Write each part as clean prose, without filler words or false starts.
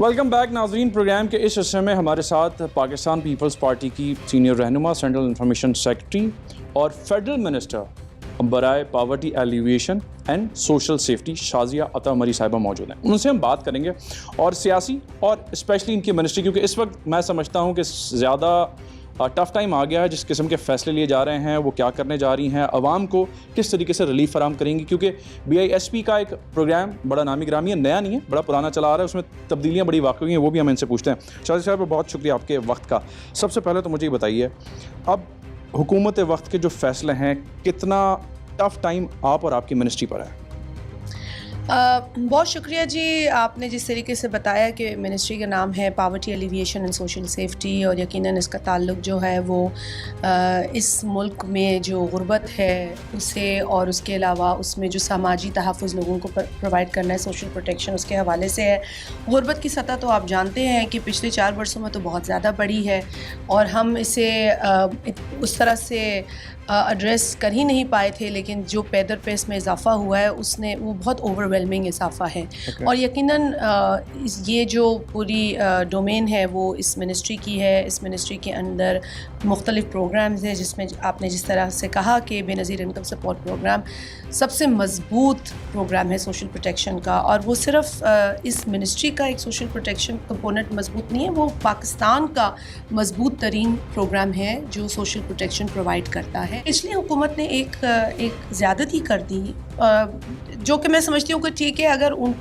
Welcome back ناظرین. Programme کے اس حصے میں ہمارے ساتھ پاکستان پیپلز پارٹی کی سینئر رہنما، سینٹرل انفارمیشن سیکرٹری اور فیڈرل منسٹر برائے poverty alleviation and social safety Shazia Atta Marri صاحبہ موجود ہیں. ان سے ہم بات کریں گے اور سیاسی اور اسپیشلی ان کی منسٹری، کیونکہ اس وقت میں سمجھتا ہوں کہ زیادہ ٹف ٹائم آ گیا ہے. جس قسم کے فیصلے لیے جا رہے ہیں، وہ کیا کرنے جا رہی ہیں، عوام کو کس طریقے سے ریلیف فراہم کریں گی، کیونکہ BISP کا ایک پروگرام بڑا نامی گرامی ہے، نیا نہیں ہے، بڑا پرانا چلا آ رہا ہے، اس میں تبدیلیاں بڑی واقع ہوئی ہیں، وہ بھی ہم ان سے پوچھتے ہیں. شازیہ صاحب بہت شکریہ آپ کے وقت کا. سب سے پہلے تو مجھے یہ بتائیے، اب حکومت وقت کے جو فیصلے ہیں، کتنا ٹف ٹائم آپ اور آپ کی منسٹری پر ہے؟ بہت شکریہ جی. آپ نے جس طریقے سے بتایا کہ منسٹری کا نام ہے poverty alleviation and social safety, اور یقیناً اس کا تعلق جو ہے وہ اس ملک میں جو غربت ہے اسے، اور اس کے علاوہ اس میں جو سماجی تحفظ لوگوں کو پرووائڈ کرنا ہے، سوشل پروٹیکشن، اس کے حوالے سے ہے. غربت کی سطح تو آپ جانتے ہیں کہ پچھلے 4 برسوں میں تو بہت زیادہ بڑھی ہے، اور ہم اسے اس طرح سے ایڈریس کر ہی نہیں پائے تھے، لیکن جو پیدر پہ اس میں اضافہ ہوا ہے وہ بہت اوور ویلمنگ اضافہ ہے. اور یقیناً یہ جو پوری ڈومین ہے وہ اس منسٹری کی ہے. اس منسٹری کے اندر مختلف پروگرامز ہیں، جس میں آپ نے جس طرح سے کہا کہ بے نظیر انکم سپورٹ پروگرام سب سے مضبوط پروگرام ہے سوشل پروٹیکشن کا. اور وہ صرف اس منسٹری کا ایک سوشل پروٹیکشن کمپوننٹ مضبوط نہیں ہے، وہ پاکستان کا مضبوط ترین پروگرام ہے جو سوشل پروٹیکشن پرووائڈ کرتا ہے. پچھلی حکومت نے ایک زیادتی کر دی، جو کہ میں سمجھتی ہوں کہ ٹھیک ہے، اگر ان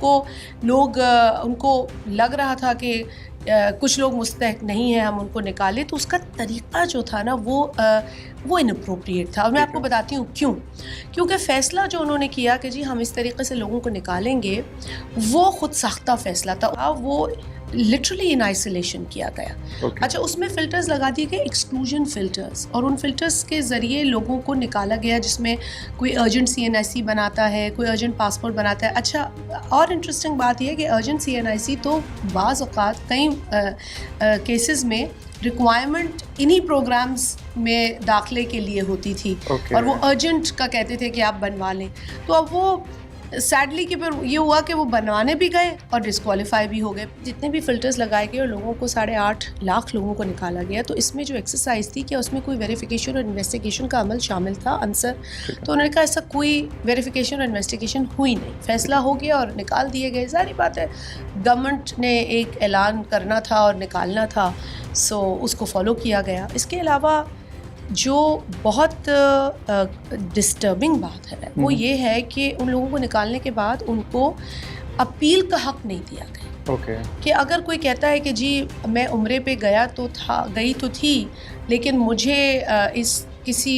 کو لگ رہا تھا کہ کچھ لوگ مستحق نہیں ہیں، ہم ان کو نکالیں، تو اس کا طریقہ جو تھا نا وہ انپروپریٹ تھا. اور میں آپ کو بتاتی ہوں کیونکہ فیصلہ جو انہوں نے کیا کہ جی ہم اس طریقے سے لوگوں کو نکالیں گے، وہ خود ساختہ فیصلہ تھا. وہ لٹرلی ان آئسولیشن کیا گیا. اچھا، اس میں فلٹرز لگا دیے گئے، ایکسکلوژن فلٹرز، اور ان فلٹرز کے ذریعے لوگوں کو نکالا گیا، جس میں کوئی ارجنٹ CNIC بناتا ہے، کوئی ارجنٹ پاسپورٹ بناتا ہے. اچھا، اور انٹرسٹنگ بات یہ ہے کہ ارجنٹ CNIC تو بعض اوقات کئی کیسز میں ریکوائرمنٹ انہی پروگرامز میں داخلے کے لیے ہوتی تھی، اور وہ ارجنٹ کا کہتے تھے کہ آپ بنوا لیں. تو اب وہ سیڈلی کہ پھر یہ ہوا کہ وہ بنوانے بھی گئے اور ڈسکوالیفائی بھی ہو گئے. جتنے بھی فلٹرز لگائے گئے اور لوگوں کو 8.5 لاکھ لوگوں کو نکالا گیا. تو اس میں جو ایکسرسائز تھی کہ اس میں کوئی ویریفیکیشن اور انویسٹیگیشن کا عمل شامل تھا، عنصر. تو انہوں نے کہا ایسا کوئی ویریفیکیشن اور انویسٹیگیشن ہوئی نہیں، فیصلہ ہو گیا اور نکال دیے گئے. ظاہری بات ہے، گورنمنٹ نے ایک اعلان کرنا تھا اور نکالنا تھا، سو اس کو فالو کیا گیا. اس کے علاوہ جو بہت ڈسٹربنگ بات ہے وہ یہ ہے کہ ان لوگوں کو نکالنے کے بعد ان کو اپیل کا حق نہیں دیا گیا. کہ اگر کوئی کہتا ہے کہ جی میں عمرے پہ گئی تو تھی، لیکن مجھے کسی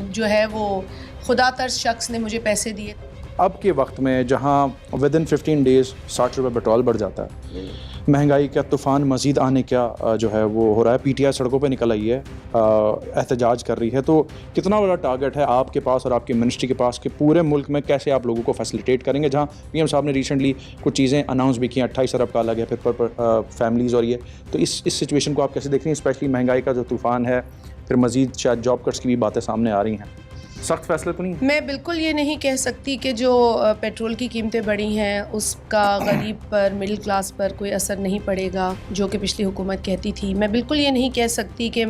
جو ہے وہ خدا ترس شخص نے مجھے پیسے دیے. اب کے وقت میں جہاں ودن 15 days 60 روپے پیٹرول بڑھ جاتا ہے، مہنگائی کا طوفان مزید آنے کا جو ہے وہ ہو رہا ہے، PTI سڑکوں پہ نکل آئی ہے، احتجاج کر رہی ہے. تو کتنا بڑا ٹارگٹ ہے آپ کے پاس اور آپ کی منسٹری کے پاس کہ پورے ملک میں کیسے آپ لوگوں کو فیسیلیٹیٹ کریں گے؟ جہاں PM صاحب نے ریسنٹلی کچھ چیزیں اناؤنس بھی کی ہیں، 28 ارب کا الگ ہے پھر پر فیملیز اور یہ. تو اس سچویشن کو آپ کیسے دیکھ رہی ہیں، اسپیشلی مہنگائی کا جو طوفان ہے، پھر مزید شاید جاب کٹس کی بھی باتیں سامنے آ رہی ہیں؟ سخت فیصلے تو نہیں؟ میں بالکل یہ نہیں کہہ سکتی کہ جو پیٹرول کی قیمتیں بڑھی ہیں اس کا غریب پر، مڈل کلاس پر کوئی اثر نہیں پڑے گا، جو کہ پچھلی حکومت کہتی تھی. میں بالکل یہ نہیں کہہ سکتی کہ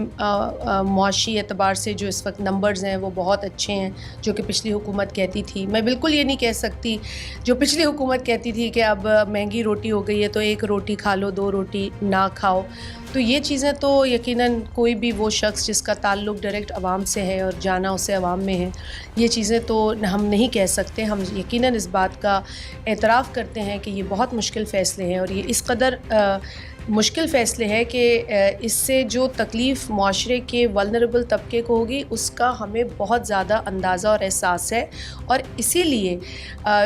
معاشی اعتبار سے جو اس وقت نمبرز ہیں وہ بہت اچھے ہیں، جو کہ پچھلی حکومت کہتی تھی. میں بالکل یہ نہیں کہہ سکتی جو پچھلی حکومت کہتی تھی کہ اب مہنگی روٹی ہو گئی ہے تو 1 روٹی کھا لو، 2 روٹی نہ کھاؤ. تو یہ چیزیں تو یقیناً کوئی بھی وہ شخص جس کا تعلق ڈائریکٹ عوام سے ہے اور جانا اسے عوام میں ہے، یہ چیزیں تو ہم نہیں کہہ سکتے. ہم یقیناً اس بات کا اعتراف کرتے ہیں کہ یہ بہت مشکل فیصلے ہیں، اور یہ اس قدر مشکل فیصلے ہے کہ اس سے جو تکلیف معاشرے کے ولنریبل طبقے کو ہوگی اس کا ہمیں بہت زیادہ اندازہ اور احساس ہے. اور اسی لیے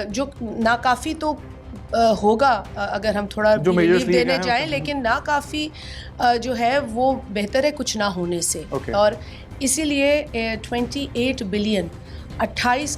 جو ناکافی تو ہوگا اگر ہم تھوڑا ریلیف دینے جائیں، لیکن ناکافی جو ہے وہ بہتر ہے کچھ نہ ہونے سے. اور اسی لیے 28 بلین 28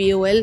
POL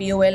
POL